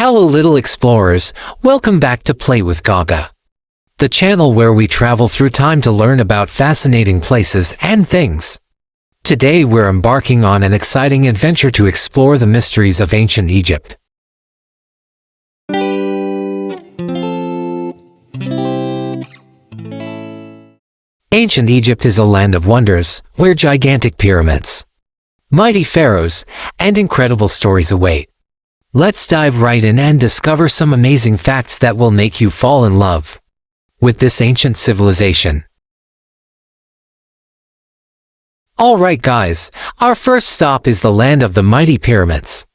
Hello little explorers, welcome back to Play with Gaga, the channel where we travel through time to learn about fascinating places and things. Today we're embarking on an exciting adventure to explore the mysteries of ancient Egypt. Ancient Egypt is a land of wonders, where gigantic pyramids, mighty pharaohs, and incredible stories await. Let's dive right in and discover some amazing facts that will make you fall in love with this ancient civilization. Alright guys, our first stop is the land of the mighty pyramids.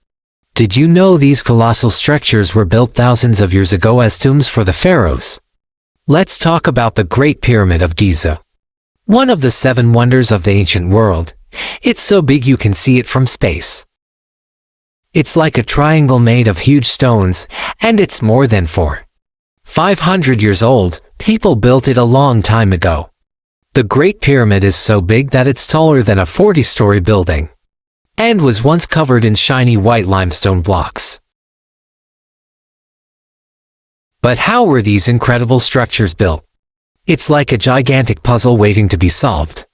Did you know these colossal structures were built thousands of years ago as tombs for the pharaohs? Let's talk about the Great Pyramid of Giza, one of the 7 wonders of the ancient world. It's so big you can see it from space. It's like a triangle made of huge stones, and it's more than 500 years old. People built it a long time ago. The Great Pyramid is so big that it's taller than a 40-story building, and was once covered in shiny white limestone blocks. But how were these incredible structures built? It's like a gigantic puzzle waiting to be solved.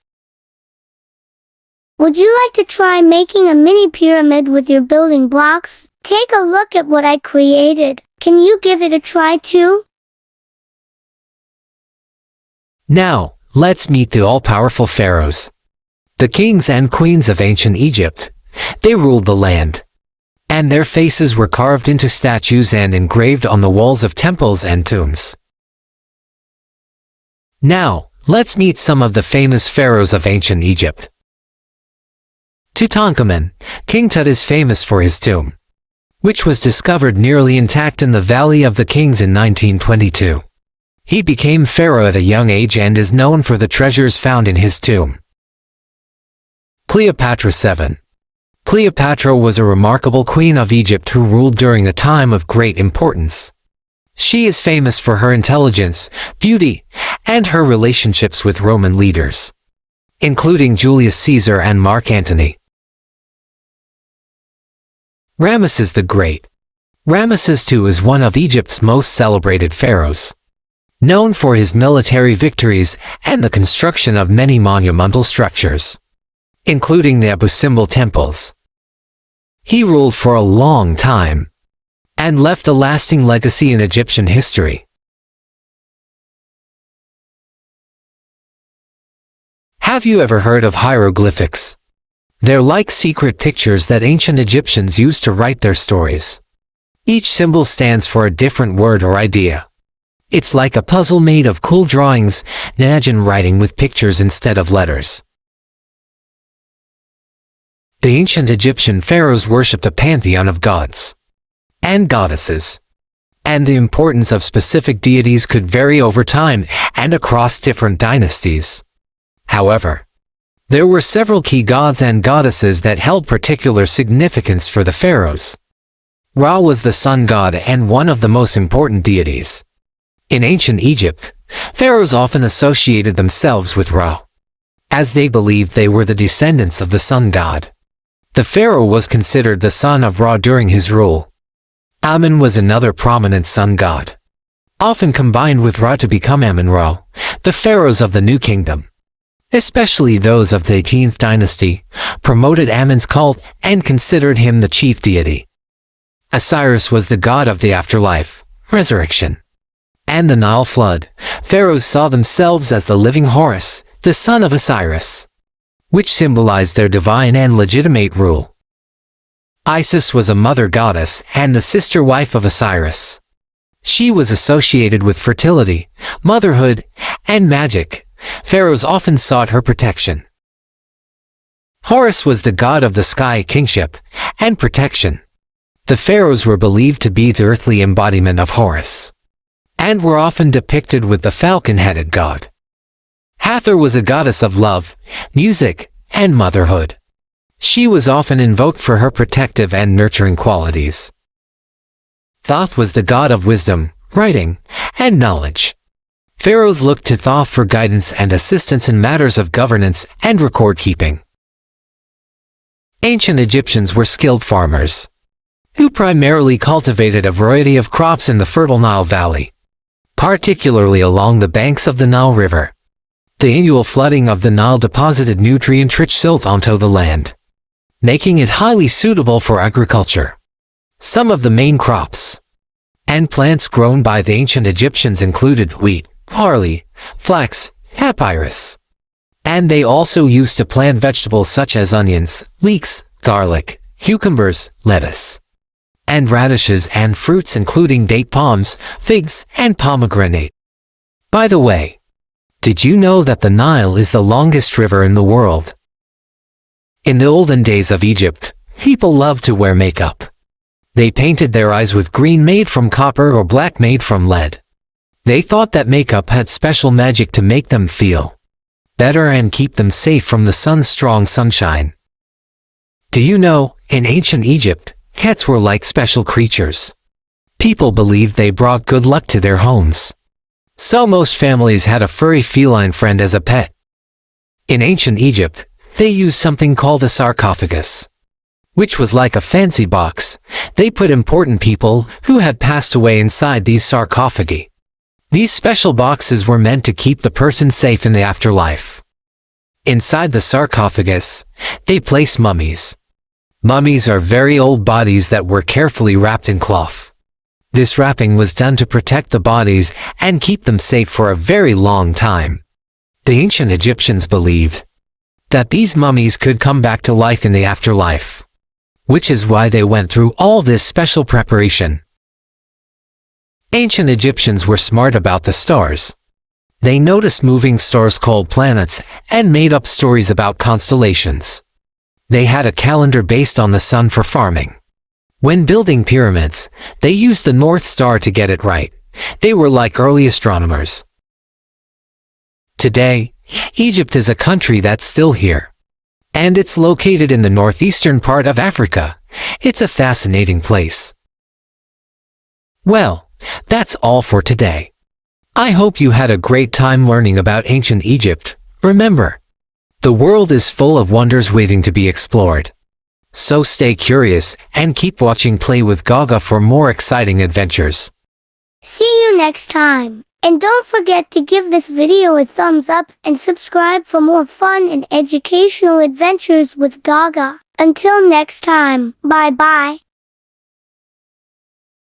Would you like to try making a mini pyramid with your building blocks? Take a look at what I created. Can you give it a try too? Now, let's meet the all-powerful pharaohs, the kings and queens of ancient Egypt. They ruled the land, and their faces were carved into statues and engraved on the walls of temples and tombs. Now, let's meet some of the famous pharaohs of ancient Egypt. Tutankhamun, King Tut is famous for his tomb, which was discovered nearly intact in the Valley of the Kings in 1922. He became pharaoh at a young age and is known for the treasures found in his tomb. Cleopatra VII. Cleopatra was a remarkable queen of Egypt who ruled during a time of great importance. She is famous for her intelligence, beauty, and her relationships with Roman leaders, including Julius Caesar and Mark Antony. Ramesses the Great. Ramesses II is one of Egypt's most celebrated pharaohs, known for his military victories and the construction of many monumental structures, including the Abu Simbel temples. He ruled for a long time and left a lasting legacy in Egyptian history. Have you ever heard of hieroglyphics? They're like secret pictures that ancient Egyptians used to write their stories. Each symbol stands for a different word or idea. It's like a puzzle made of cool drawings. Imagine writing with pictures instead of letters. The ancient Egyptian pharaohs worshipped a pantheon of gods and goddesses, and the importance of specific deities could vary over time and across different dynasties. However, there were several key gods and goddesses that held particular significance for the pharaohs. Ra was the sun god and one of the most important deities. In ancient Egypt, pharaohs often associated themselves with Ra, as they believed they were the descendants of the sun god. The pharaoh was considered the son of Ra during his rule. Amun was another prominent sun god, often combined with Ra to become Amun-Ra, the pharaohs of the New Kingdom, especially those of the 18th dynasty, promoted Amun's cult and considered him the chief deity. Osiris was the god of the afterlife, resurrection, and the Nile flood. Pharaohs saw themselves as the living Horus, the son of Osiris, which symbolized their divine and legitimate rule. Isis was a mother goddess and the sister wife of Osiris. She was associated with fertility, motherhood, and magic. Pharaohs often sought her protection. Horus was the god of the sky, kingship, and protection. The pharaohs were believed to be the earthly embodiment of Horus, and were often depicted with the falcon-headed god. Hathor was a goddess of love, music, and motherhood. She was often invoked for her protective and nurturing qualities. Thoth was the god of wisdom, writing, and knowledge. Pharaohs looked to Thoth for guidance and assistance in matters of governance and record-keeping. Ancient Egyptians were skilled farmers. who primarily cultivated a variety of crops in the fertile Nile Valley, particularly along the banks of the Nile River. The annual flooding of the Nile deposited nutrient-rich silt onto the land, making it highly suitable for agriculture. Some of the main crops and plants grown by the ancient Egyptians included wheat, barley, flax, papyrus, and they also used to plant vegetables such as onions, leeks, garlic, cucumbers, lettuce, and radishes, and fruits including date palms, figs, and pomegranate. By the way, did you know that the Nile is the longest river in the world? In the olden days of Egypt, people loved to wear makeup. They painted their eyes with green made from copper or black made from lead. They thought that makeup had special magic to make them feel better and keep them safe from the sun's strong sunshine. Do you know, in ancient Egypt, cats were like special creatures. People believed they brought good luck to their homes. So most families had a furry feline friend as a pet. In ancient Egypt, they used something called a sarcophagus, which was like a fancy box. They put important people who had passed away inside these sarcophagi. These special boxes were meant to keep the person safe in the afterlife. Inside the sarcophagus, they placed mummies. Mummies are very old bodies that were carefully wrapped in cloth. This wrapping was done to protect the bodies and keep them safe for a very long time. The ancient Egyptians believed that these mummies could come back to life in the afterlife, which is why they went through all this special preparation. Ancient Egyptians were smart about the stars. They noticed moving stars called planets and made up stories about constellations. They had a calendar based on the sun for farming. When building pyramids, they used the North Star to get it right. They were like early astronomers. Today, Egypt is a country that's still here, and it's located in the northeastern part of Africa. It's a fascinating place. Well, that's all for today. I hope you had a great time learning about ancient Egypt. Remember, the world is full of wonders waiting to be explored. So stay curious and keep watching Play with Gaga for more exciting adventures. See you next time. And don't forget to give this video a thumbs up and subscribe for more fun and educational adventures with Gaga. Until next time, bye bye.